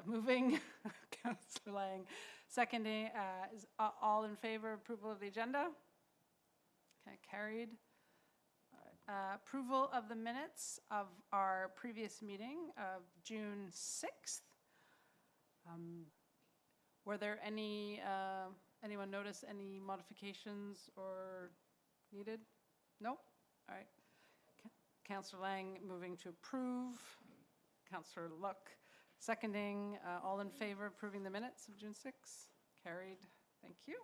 Moving, Councillor Lang, seconding, is all in favor of approval of the agenda? Okay, carried. Approval of the minutes of our previous meeting of June 6th. Were there any, anyone notice any modifications or needed? Nope. All right. Councillor Lang moving to approve. Councillor Luck seconding. All in favor of approving the minutes of June 6th? Carried. Thank you.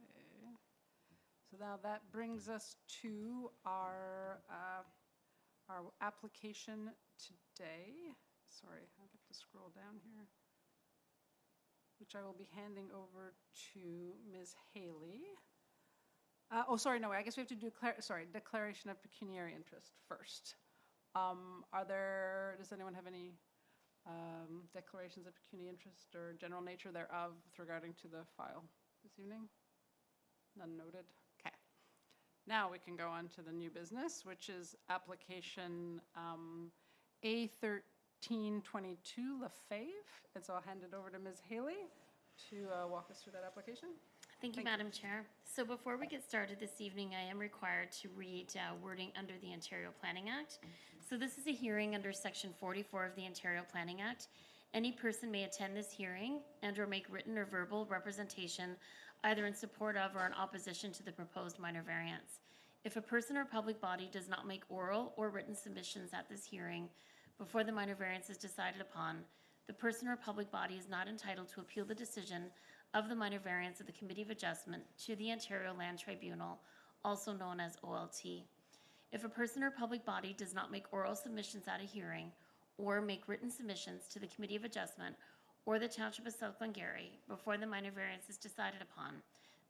Okay. So now that brings us to our application today. Sorry, I have to scroll down here. Which I will be handing over to Ms. Haley. Oh, sorry, no, I guess we have to do, declaration of pecuniary interest first. Does anyone have any declarations of pecuniary interest or general nature thereof with regarding to the file this evening? None noted. Okay. Now we can go on to the new business, which is application A1322 Lefebvre. And so I'll hand it over to Ms. Haley to walk us through that application. Thank you, Madam Chair. So before we get started this evening, I am required to read wording under the Ontario Planning Act. So this is a hearing under Section 44 of the Ontario Planning Act. Any person may attend this hearing and or make written or verbal representation either in support of or in opposition to the proposed minor variance. If a person or public body does not make oral or written submissions at this hearing before the minor variance is decided upon, the person or public body is not entitled to appeal the decision of the minor variance of the Committee of Adjustment to the Ontario Land Tribunal, also known as OLT. If a person or public body does not make oral submissions at a hearing or make written submissions to the Committee of Adjustment or the Township of South Glengarry before the minor variance is decided upon,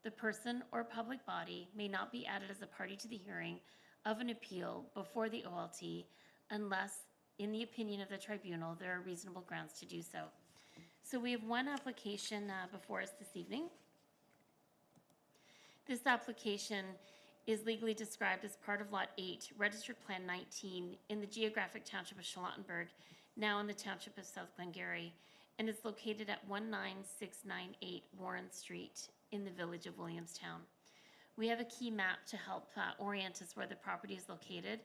the person or public body may not be added as a party to the hearing of an appeal before the OLT unless, in the opinion of the tribunal, there are reasonable grounds to do so. So we have one application before us this evening. This application is legally described as part of Lot 8, Registered Plan 19, in the geographic township of Charlottenburg, now in the township of South Glengarry, and it's located at 19698 Warren Street in the village of Williamstown. We have a key map to help orient us where the property is located.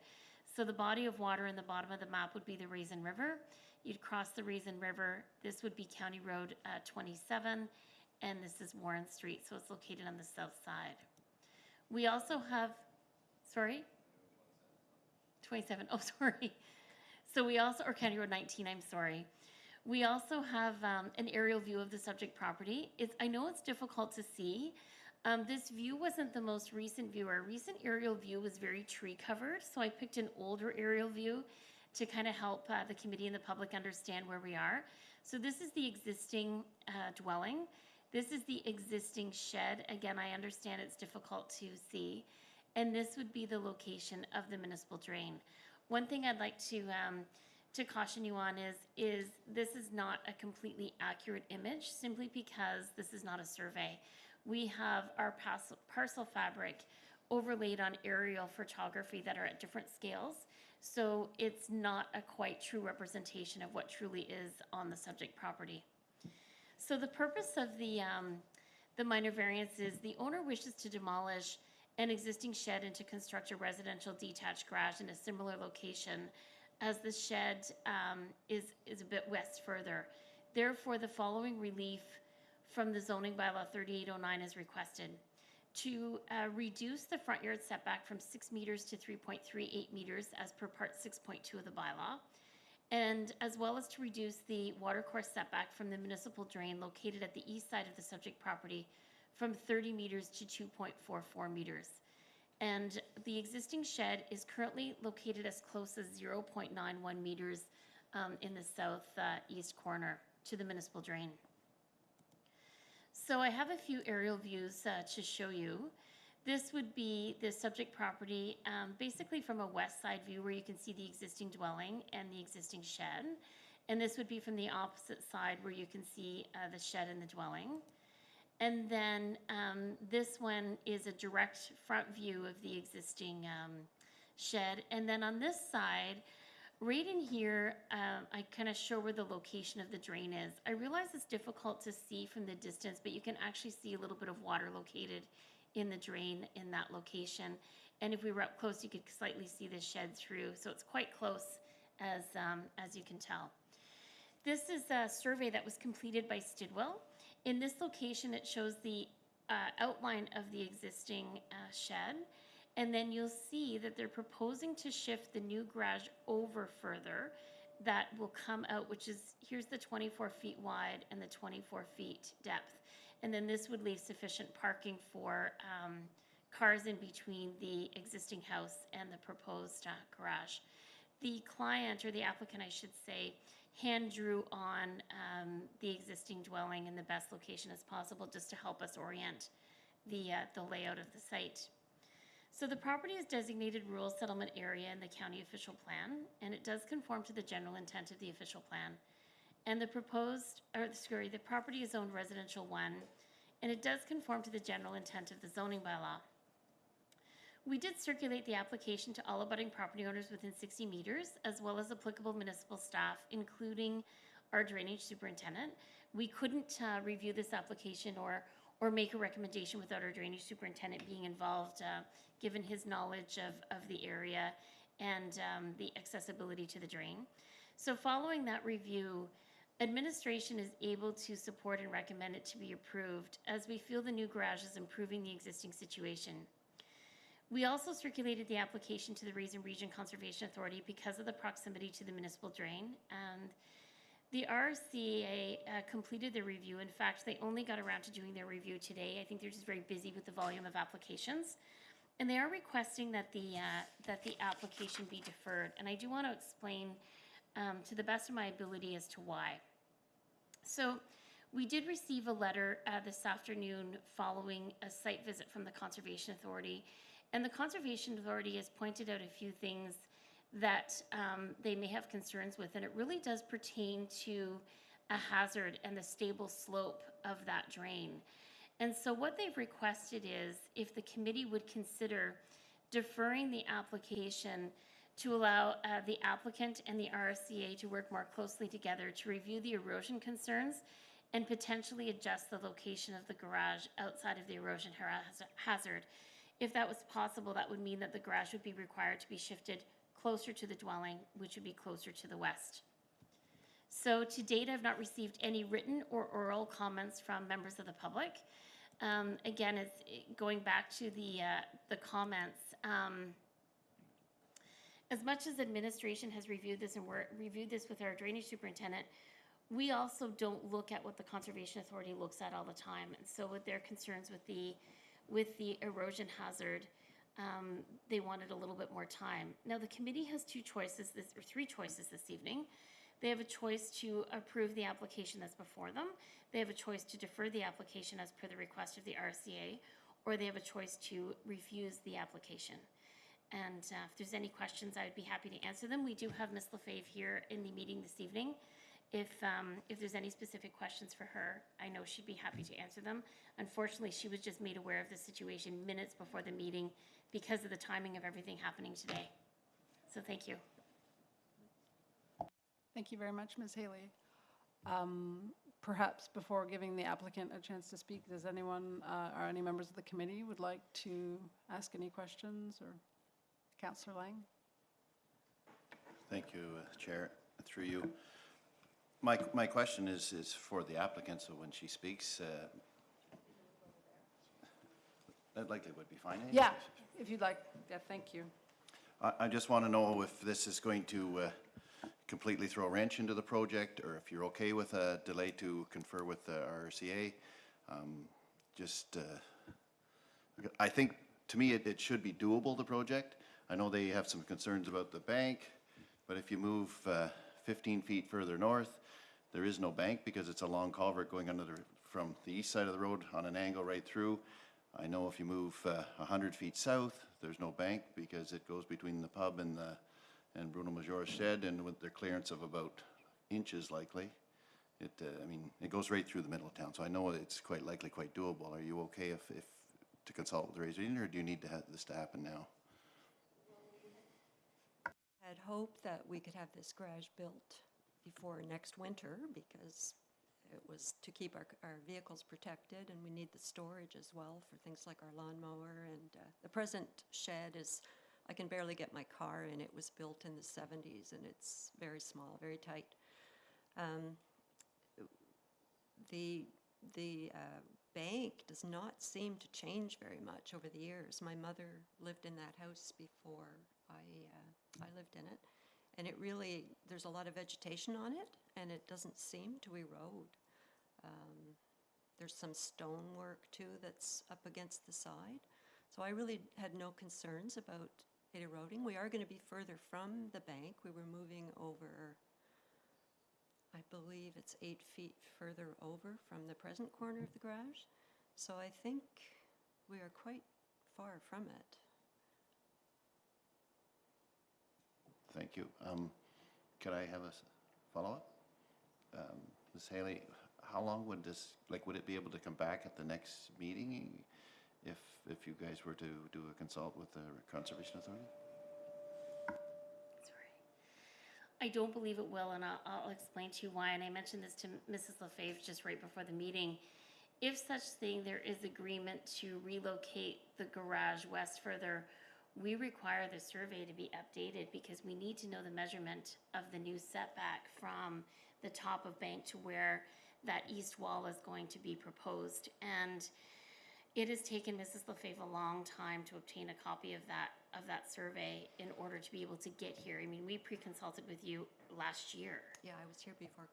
So the body of water in the bottom of the map would be the Raisin River. You'd cross the Raisin River. This would be County Road 27, and this is Warren Street, so it's located on the south side. We also have, sorry? 27, oh, sorry. So we also, or County Road 19, I'm sorry. We also have an aerial view of the subject property. I know it's difficult to see. This view wasn't the most recent view. Our recent aerial view was very tree covered, so I picked an older aerial view to kind of help the committee and the public understand where we are. So this is the existing dwelling. This is the existing shed. Again, I understand it's difficult to see. And this would be the location of the municipal drain. One thing I'd like to caution you on is this is not a completely accurate image simply because this is not a survey. We have our parcel fabric overlaid on aerial photography that are at different scales. So it's not a quite true representation of what truly is on the subject property. So the purpose of the minor variance is the owner wishes to demolish an existing shed and to construct a residential detached garage in a similar location as the shed is a bit west further. Therefore, the following relief from the zoning bylaw 3809 is requested. To reduce the front yard setback from 6 meters to 3.38 meters as per part 6.2 of the bylaw, and as well as to reduce the watercourse setback from the municipal drain located at the east side of the subject property from 30 meters to 2.44 meters. And the existing shed is currently located as close as 0.91 meters in the southeast corner to the municipal drain. So I have a few aerial views to show you. This would be the subject property basically from a west side view where you can see the existing dwelling and the existing shed. And this would be from the opposite side where you can see the shed and the dwelling. And then this one is a direct front view of the existing shed. And then on this side, right in here, I kind of show where the location of the drain is. I realize it's difficult to see from the distance, but you can actually see a little bit of water located in the drain in that location. And if we were up close, you could slightly see the shed through. So it's quite close as you can tell. This is a survey that was completed by Stidwell. In this location, it shows the outline of the existing shed. And then you'll see that they're proposing to shift the new garage over further. That will come out, which is, here's the 24 feet wide and the 24 feet depth. And then this would leave sufficient parking for cars in between the existing house and the proposed garage. The client, or the applicant I should say, hand drew on the existing dwelling in the best location as possible just to help us orient the layout of the site. So the property is designated rural settlement area in the county official plan, and it does conform to the general intent of the official plan. And the property is zoned residential 1, and it does conform to the general intent of the zoning bylaw. We did circulate the application to all abutting property owners within 60 meters, as well as applicable municipal staff, including our drainage superintendent. We couldn't review this application or make a recommendation without our drainage superintendent being involved, given his knowledge of the area and the accessibility to the drain. So following that review, administration is able to support and recommend it to be approved, as we feel the new garage is improving the existing situation. We also circulated the application to the Raisin Region Conservation Authority because of the proximity to the municipal drain, and the RCA completed their review. In fact, they only got around to doing their review today. I think they're just very busy with the volume of applications. And they are requesting that the application be deferred. And I do want to explain to the best of my ability as to why. So we did receive a letter this afternoon following a site visit from the Conservation Authority. And the Conservation Authority has pointed out a few things that they may have concerns with, and it really does pertain to a hazard and the stable slope of that drain. And so what they've requested is if the committee would consider deferring the application to allow the applicant and the RSCA to work more closely together to review the erosion concerns and potentially adjust the location of the garage outside of the erosion hazard. If that was possible, that would mean that the garage would be required to be shifted closer to the dwelling, which would be closer to the west. So to date, I've not received any written or oral comments from members of the public. Again, it's going back to the comments. As much as administration has reviewed this and reviewed this with our drainage superintendent, we also don't look at what the Conservation Authority looks at all the time. And so with their concerns with the erosion hazard, they wanted a little bit more time. Now the committee has three choices this evening. They have a choice to approve the application that's before them. They have a choice to defer the application as per the request of the RCA, or they have a choice to refuse the application. And if there's any questions, I would be happy to answer them. We do have Ms. Lefebvre here in the meeting this evening. If there's any specific questions for her, I know she'd be happy to answer them. Unfortunately, she was just made aware of the situation minutes before the meeting because of the timing of everything happening today. So thank you. Thank you very much, Ms. Haley. Perhaps before giving the applicant a chance to speak, does anyone or any members of the committee would like to ask any questions? Or Councillor Lang? Thank you, Chair. Through you. My question is for the applicant, so when she speaks, that likely would be fine. Eh? Yeah, if you'd like. Yeah, thank you. I just want to know if this is going to completely throw a wrench into the project, or if you're okay with a delay to confer with the RCA. I think, to me, it should be doable, the project. I know they have some concerns about the bank, but if you move 15 feet further north, there is no bank because it's a long culvert going under from the east side of the road on an angle right through. I know if you move 100 feet south, there's no bank because it goes between the pub and Bruno Major's shed, and with their clearance of about inches likely, it goes right through the middle of town. So I know it's quite likely quite doable. Are you okay if to consult with the Raisin, or do you need to have this to happen now? had hoped that we could have this garage built before next winter because it was to keep our vehicles protected, and we need the storage as well for things like our lawnmower. And the present shed is, I can barely get my car in. It was built in the 70s, and it's very small, very tight. The bank does not seem to change very much over the years. My mother lived in that house before I lived in it, and it really, there's a lot of vegetation on it, and it doesn't seem to erode. There's some stonework too that's up against the side, so I really had no concerns about it eroding. We are going to be further from the bank. We were moving over, I believe it's 8 feet further over from the present corner of the garage. So I think we are quite far from it. Thank you. Could I have a follow-up? Ms. Haley, how long would this, like, would it be able to come back at the next meeting if you guys were to do a consult with the Conservation Authority? I don't believe it will, and I'll explain to you why. And I mentioned this to Mrs. LaFave just right before the meeting. If such thing, there is agreement to relocate the garage west further, we require the survey to be updated because we need to know the measurement of the new setback from the top of bank to where that east wall is going to be proposed. And it has taken Mrs. LaFave a long time to obtain a copy of that survey in order to be able to get here. I mean, we pre-consulted with you last year. Yeah, I was here before.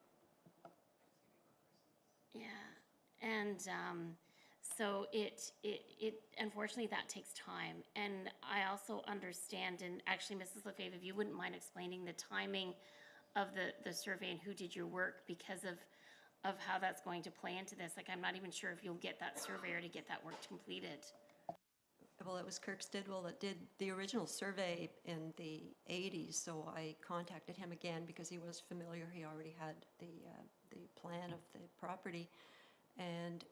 Yeah, and so it unfortunately that takes time. And I also understand, and actually, Mrs. LaFave, if you wouldn't mind explaining the timing of the survey and who did your work because of how that's going to play into this. Like, I'm not even sure if you'll get that surveyor to get that work completed. Well, it was Kirk Stidwell that did the original survey in the 80s, so I contacted him again because he was familiar. He already had the plan of the property. And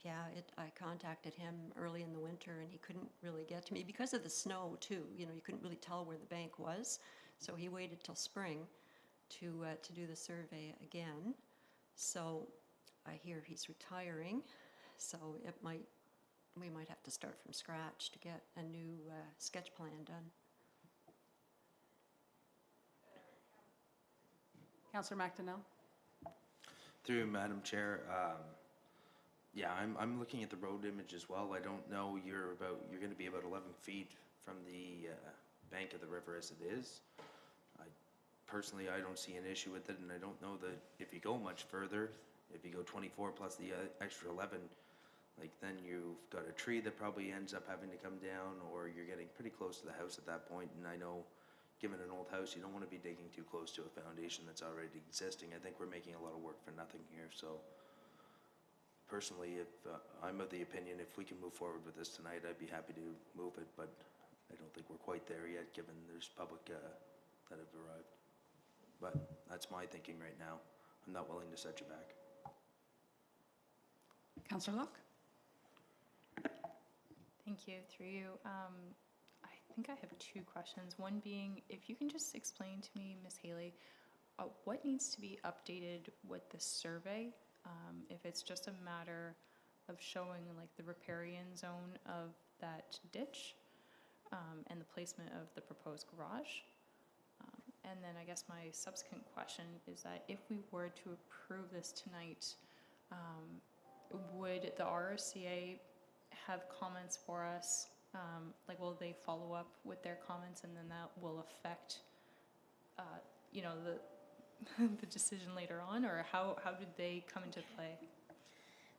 yeah, I contacted him early in the winter, and he couldn't really get to me because of the snow too. You know, you couldn't really tell where the bank was, so he waited till spring to do the survey again. So I hear he's retiring, so we might have to start from scratch to get a new sketch plan done. Councillor McDonnell? Through you, Madam Chair, yeah, I'm looking at the road image as well. I don't know, you're going to be about 11 feet from the bank of the river as it is. Personally, I don't see an issue with it, and I don't know that if you go much further, if you go 24 plus the extra 11, like then you've got a tree that probably ends up having to come down, or you're getting pretty close to the house at that point. And I know, given an old house, you don't want to be digging too close to a foundation that's already existing. I think we're making a lot of work for nothing here. So personally, if I'm of the opinion, if we can move forward with this tonight, I'd be happy to move it, but I don't think we're quite there yet, given there's public that have arrived. But that's my thinking right now. I'm not willing to set you back. Councillor Locke? Thank you. Through you. I think I have 2 questions. One being, if you can just explain to me, Ms. Haley, what needs to be updated with the survey? If it's just a matter of showing like the riparian zone of that ditch and the placement of the proposed garage. And then I guess my subsequent question is that if we were to approve this tonight, would the RRCA have comments for us? Like, will they follow up with their comments, and then that will affect, you know, the decision later on, or how did they come into play?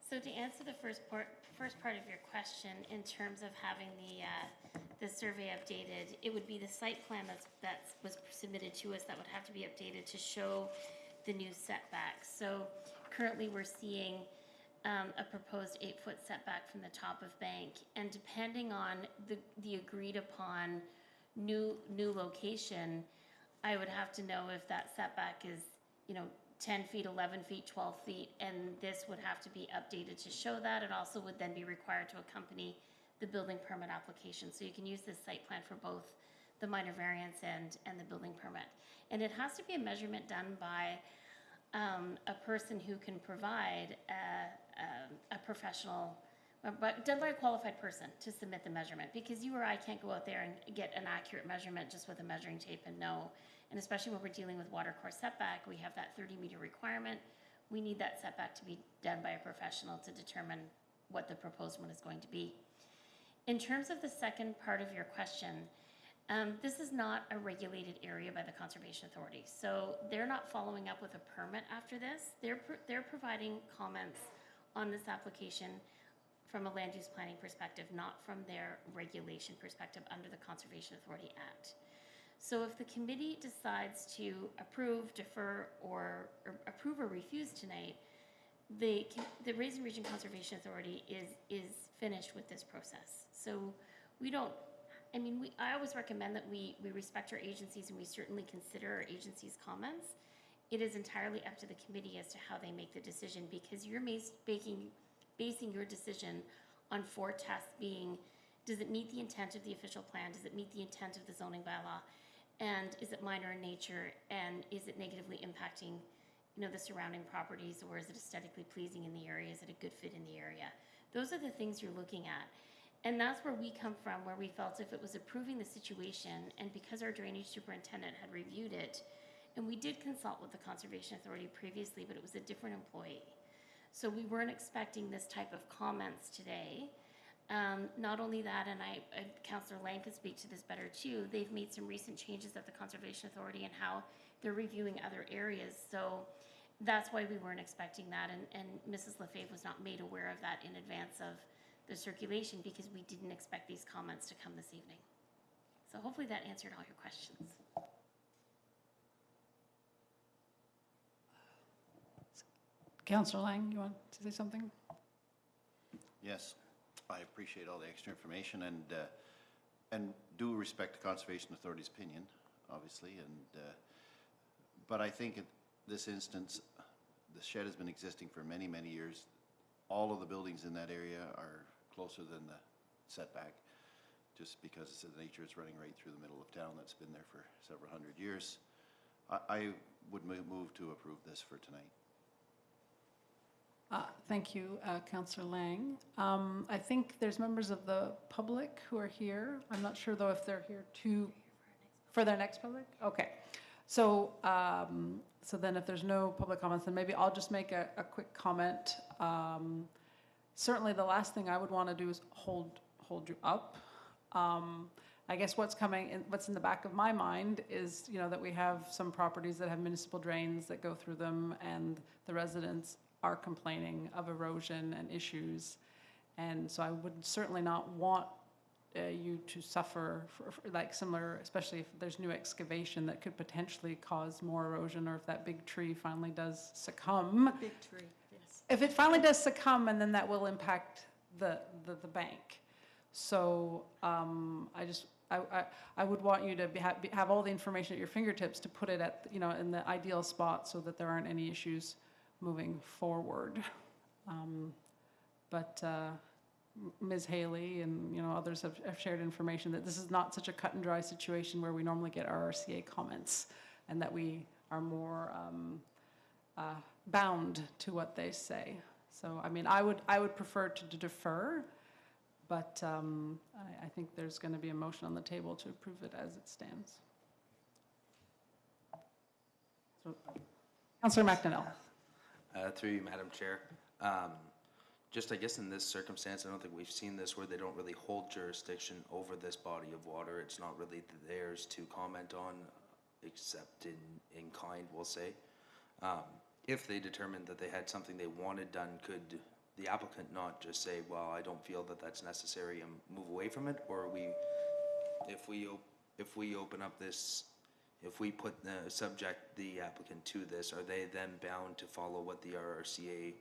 So to answer the first part of your question, in terms of having the survey updated, it would be the site plan that was submitted to us that would have to be updated to show the new setbacks. So currently we're seeing a proposed 8-foot setback from the top of bank, and depending on the agreed upon new location, I would have to know if that setback is, you know, 10 feet, 11 feet, 12 feet, and this would have to be updated to show that. It also would then be required to accompany the building permit application. So you can use this site plan for both the minor variance and the building permit. And it has to be a measurement done by a person who can provide a professional, but done by a qualified person to submit the measurement, because you or I can't go out there and get an accurate measurement just with a measuring tape and know. And especially when we're dealing with water course setback, we have that 30-meter requirement. We need that setback to be done by a professional to determine what the proposed one is going to be. In terms of the second part of your question, this is not a regulated area by the Conservation Authority. So they're not following up with a permit after this. They're providing comments on this application from a land use planning perspective, not from their regulation perspective under the Conservation Authority Act. So if the committee decides to approve, defer, or approve or refuse tonight, the Raisin Region Conservation Authority is finished with this process. So we don't, I mean, I always recommend that we respect our agencies, and we certainly consider our agencies' comments. It is entirely up to the committee as to how they make the decision, because you're basing your decision on 4 tests being, does it meet the intent of the official plan? Does it meet the intent of the zoning bylaw? And is it minor in nature? And is it negatively impacting, the surrounding properties, or is it aesthetically pleasing in the area? Is it a good fit in the area? Those are the things you're looking at. And that's where we come from, where we felt if it was approving the situation, and because our drainage superintendent had reviewed it, and we did consult with the Conservation Authority previously, but it was a different employee. So we weren't expecting this type of comments today. Not only that, and Councillor Lang could speak to this better too, they've made some recent changes at the Conservation Authority and how they're reviewing other areas. So that's why we weren't expecting that, and Mrs. Lefebvre was not made aware of that in advance of the circulation, because we didn't expect these comments to come this evening. So hopefully that answered all your questions. Councillor Lang, you want to say something? Yes, I appreciate all the extra information, and do respect the Conservation Authority's opinion, obviously, but I think in this instance, the shed has been existing for many, many years. All of the buildings in that area are closer than the setback, just because of the nature it's running right through the middle of town that's been there for several hundred years. I would move to approve this for tonight. Thank you, Councillor Lang. I think there's members of the public who are here. I'm not sure, though, if they're here for their next public? Okay. So, so then if there's no public comments, then maybe I'll just make a quick comment. Certainly the last thing I would want to do is hold you up. I guess what's in the back of my mind is, that we have some properties that have municipal drains that go through them, and the residents are complaining of erosion and issues. And so I would certainly not want you to suffer for like similar, especially if there's new excavation that could potentially cause more erosion, or if that big tree finally does succumb. Big tree, yes. If it finally does succumb, and then that will impact the bank. So I would want you to have all the information at your fingertips to put it at, in the ideal spot, so that there aren't any issues moving forward. But Ms. Haley and others have shared information that this is not such a cut and dry situation where we normally get RRCA comments, and that we are more bound to what they say. So I mean, I would prefer to defer, but I think there's going to be a motion on the table to approve it as it stands. So, Councillor McDonnell. Through you, Madam Chair. Just, I guess, in this circumstance, I don't think we've seen this, where they don't really hold jurisdiction over this body of water. It's not really theirs to comment on, except in kind, we'll say. If they determined that they had something they wanted done, could the applicant not just say, well, I don't feel that that's necessary, and move away from it? Or if we open up this, if we put subject the applicant to this, are they then bound to follow what the RRCA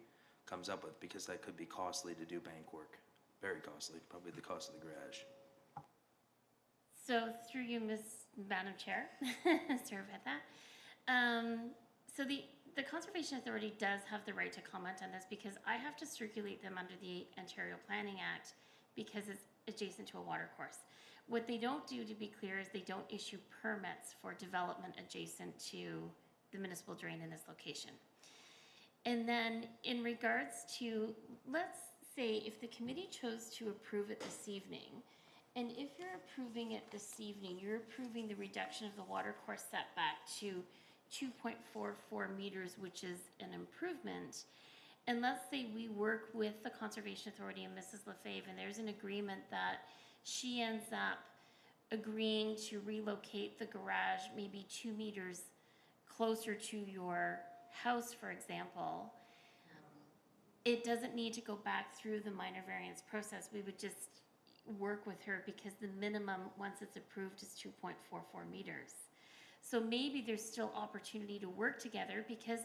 comes up with? Because that could be costly to do bank work. Very costly, probably the cost of the garage. So through you, Madam Chair, sorry about that. So the Conservation Authority does have the right to comment on this, because I have to circulate them under the Ontario Planning Act, because it's adjacent to a water course. What they don't do, to be clear, is they don't issue permits for development adjacent to the municipal drain in this location. And then in regards to, let's say if the committee chose to approve it this evening, and if you're approving it this evening, you're approving the reduction of the watercourse setback to 2.44 meters, which is an improvement. And let's say we work with the Conservation Authority and Mrs. Lefebvre, and there's an agreement that she ends up agreeing to relocate the garage maybe 2 meters closer to your house, for example. It doesn't need to go back through the minor variance process. We would just work with her because the minimum, once it's approved, is 2.44 meters. So maybe there's still opportunity to work together because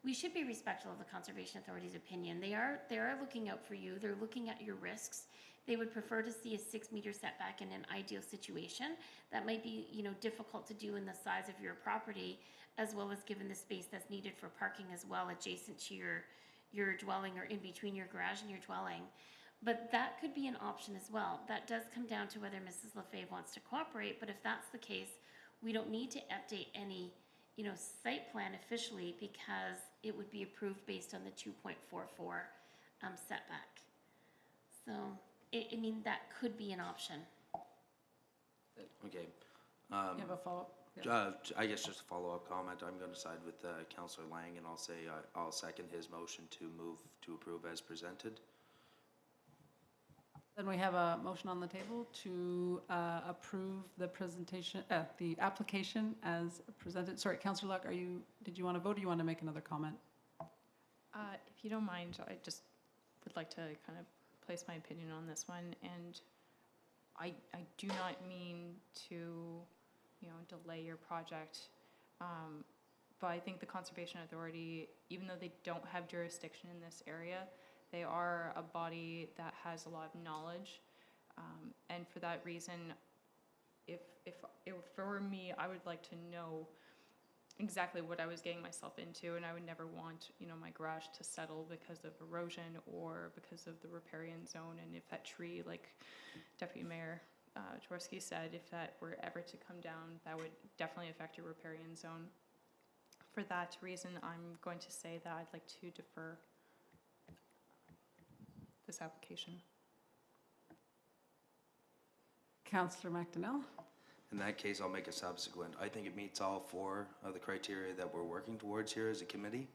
we should be respectful of the Conservation Authority's opinion. They are looking out for you. They're looking at your risks. They would prefer to see a 6-meter setback in an ideal situation. That might be, difficult to do in the size of your property, as well as given the space that's needed for parking as well, adjacent to your dwelling or in between your garage and your dwelling. But that could be an option as well. That does come down to whether Mrs. Lefebvre wants to cooperate, but if that's the case, we don't need to update any site plan officially because it would be approved based on the 2.44 setback. So, that could be an option. Okay. You have a follow-up? Yeah. I guess just a follow-up comment. I'm going to side with Councillor Lang, and I'll say I'll second his motion to move to approve as presented. Then we have a motion on the table to approve the presentation, the application as presented. Sorry, Councillor Luck, did you want to vote or you want to make another comment? If you don't mind, I just would like to kind of place my opinion on this one. And I do not mean to, delay your project. But I think the Conservation Authority, even though they don't have jurisdiction in this area, they are a body that has a lot of knowledge, and for that reason, if it were me, I would like to know exactly what I was getting myself into, and I would never want, my garage to settle because of erosion or because of the riparian zone. And if that tree, like Deputy Mayor Jaworski said, if that were ever to come down, that would definitely affect your riparian zone. For that reason, I'm going to say that I'd like to defer this application. Councillor McDonnell? In that case, I'll make a subsequent. I think it meets all 4 of the criteria that we're working towards here as a committee,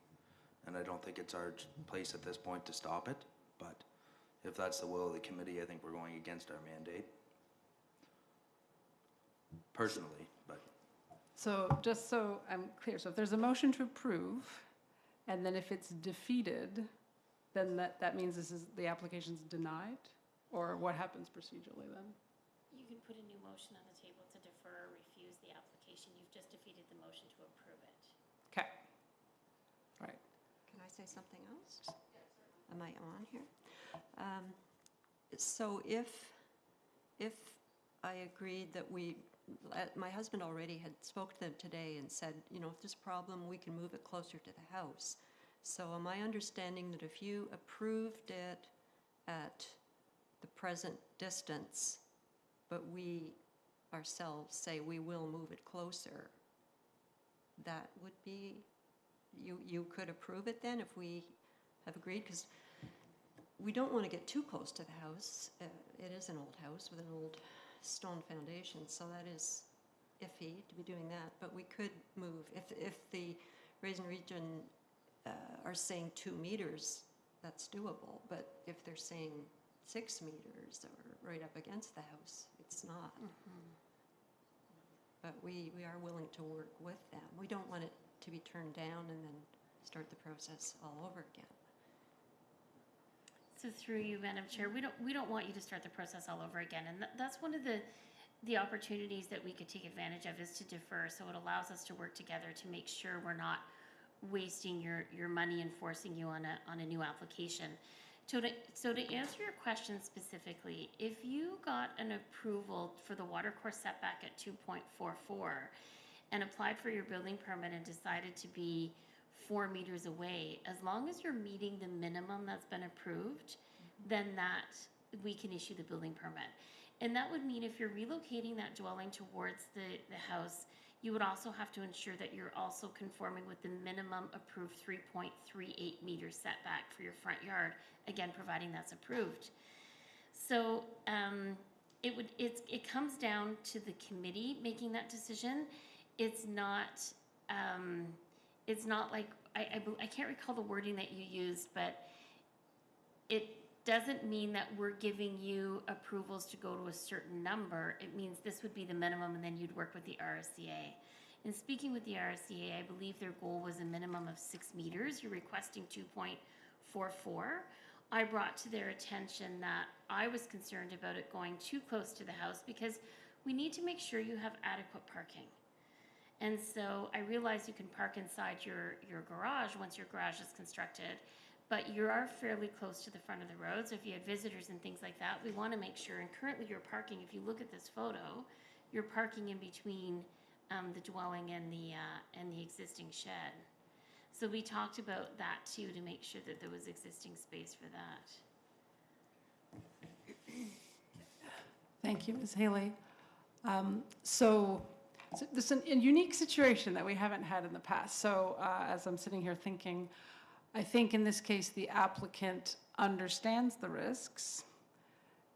and I don't think it's our place at this point to stop it. But if that's the will of the committee, I think we're going against our mandate. Personally, but. So just so I'm clear, so if there's a motion to approve, and then if it's defeated, then that means the application's denied? Or what happens procedurally then? You can put a new motion on the table to defer or refuse the application. You've just defeated the motion to approve it. Okay. Right. Can I say something else? Am I on here? So if I agreed that my husband already had spoke to them today and said, if there's a problem, we can move it closer to the house. So am I understanding that if you approved it at the present distance, but we ourselves say we will move it closer, that would be, you could approve it then if we have agreed? Because we don't want to get too close to the house. It is an old house with an old stone foundation, so that is iffy to be doing that. But we could move, if the Raisin Region are saying 2 meters, that's doable. But if they're saying 6 meters or right up against the house, it's not. Mm-hmm. But we are willing to work with them. We don't want it to be turned down and then start the process all over again. So through you, Madam Chair, we don't want you to start the process all over again, and that's one of the opportunities that we could take advantage of, is to defer. So it allows us to work together to make sure we're not wasting your money and forcing you on a new application. So to answer your question specifically, if you got an approval for the watercourse setback at 2.44 and applied for your building permit and decided to be 4 meters away, as long as you're meeting the minimum that's been approved, then we can issue the building permit. And that would mean if you're relocating that dwelling towards the house, you would also have to ensure that you're also conforming with the minimum approved 3.38 meter setback for your front yard, again, providing that's approved. So it comes down to the committee making that decision. It's not like, I can't recall the wording that you used, but it doesn't mean that we're giving you approvals to go to a certain number. It means this would be the minimum, and then you'd work with the RSCA. In speaking with the RSCA, I believe their goal was a minimum of 6 meters. You're requesting 2.44. I brought to their attention that I was concerned about it going too close to the house because we need to make sure you have adequate parking. And so I realize you can park inside your garage once your garage is constructed, but you are fairly close to the front of the road. So if you have visitors and things like that, we want to make sure, and currently you're parking, if you look at this photo, you're parking in between the dwelling and the existing shed. So we talked about that too, to make sure that there was existing space for that. Thank you, Ms. Haley. So this is a unique situation that we haven't had in the past. So as I'm sitting here thinking, I think in this case, the applicant understands the risks,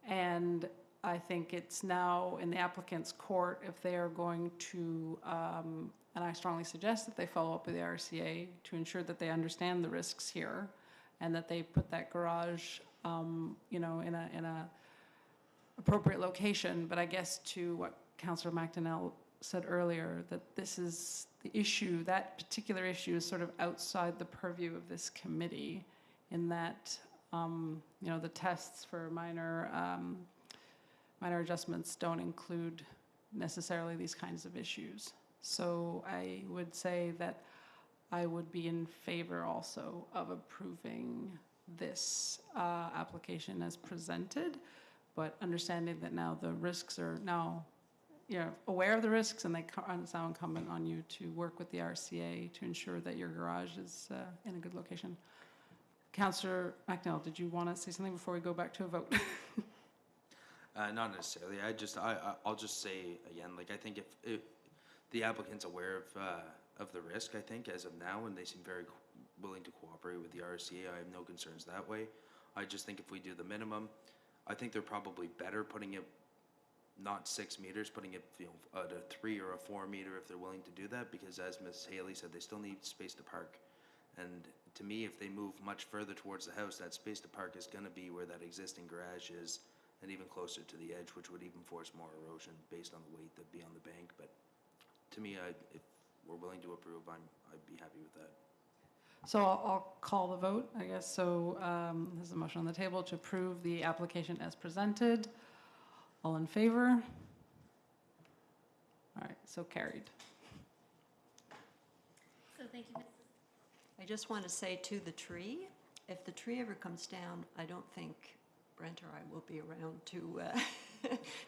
and I think it's now in the applicant's court if they are going to, and I strongly suggest that they follow up with the RCA to ensure that they understand the risks here, and that they put that garage, you know, in a appropriate location. But I guess to what Councillor McDonnell said earlier, that this is the issue, that particular issue is sort of outside the purview of this committee, in that, you know, the tests for minor adjustments don't include necessarily these kinds of issues. So I would say that I would be in favor also of approving this application as presented, but understanding that now the risks are now, you're aware of the risks, and it's now incumbent on you to work with the RCA to ensure that your garage is in a good location. Councillor McNeil, did you want to say something before we go back to a vote? Not necessarily. I'll just say again, like, I think if the applicant's aware of the risk, I think as of now, and they seem very willing to cooperate with the RCA, I have no concerns that way. I just think if we do the minimum, I think they're probably better putting it not 6 meters, putting it, you know, at a 3 or a 4 meter if they're willing to do that, because as Ms. Haley said, they still need space to park. And to me, if they move much further towards the house, that space to park is going to be where that existing garage is, and even closer to the edge, which would even force more erosion based on the weight that'd be on the bank. But to me, if we're willing to approve, I'd be happy with that. So I'll call the vote, I guess. So there's a motion on the table to approve the application as presented. All in favor? All right, so carried. So thank you, Ms. I just want to say to the tree, if the tree ever comes down, I don't think Brent or I will be around to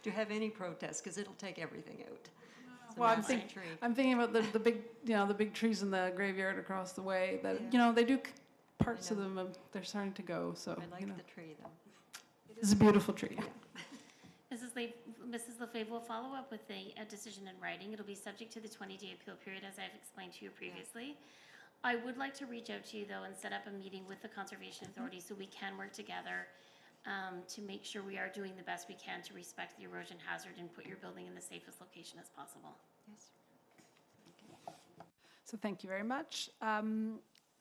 to have any protests, because it'll take everything out. It's a Well, massive tree. I'm thinking about the big, you know, the big trees in the graveyard across the way that, Yeah. you know, they do, parts I of know. them, they're starting to go, so, I you like know. the tree, though. It's a beautiful tree. Mrs. LaFave will follow up with a decision in writing. It'll be subject to the 20-day appeal period, as I've explained to you previously. I would like to reach out to you, though, and set up a meeting with the Conservation Authority so we can work together to make sure we are doing the best we can to respect the erosion hazard and put your building in the safest location as possible. Yes. So thank you very much.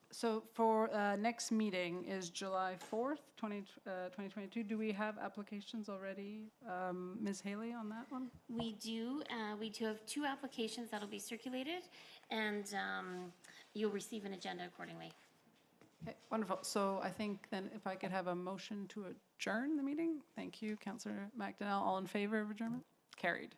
So for next meeting is July 4th, 2022. Do we have applications already, Ms. Haley, on that one? We do have 2 applications that'll be circulated, and you'll receive an agenda accordingly. Okay, wonderful. So I think then if I could have a motion to adjourn the meeting. Thank you, Councillor McDonnell. All in favor of adjournment? Carried.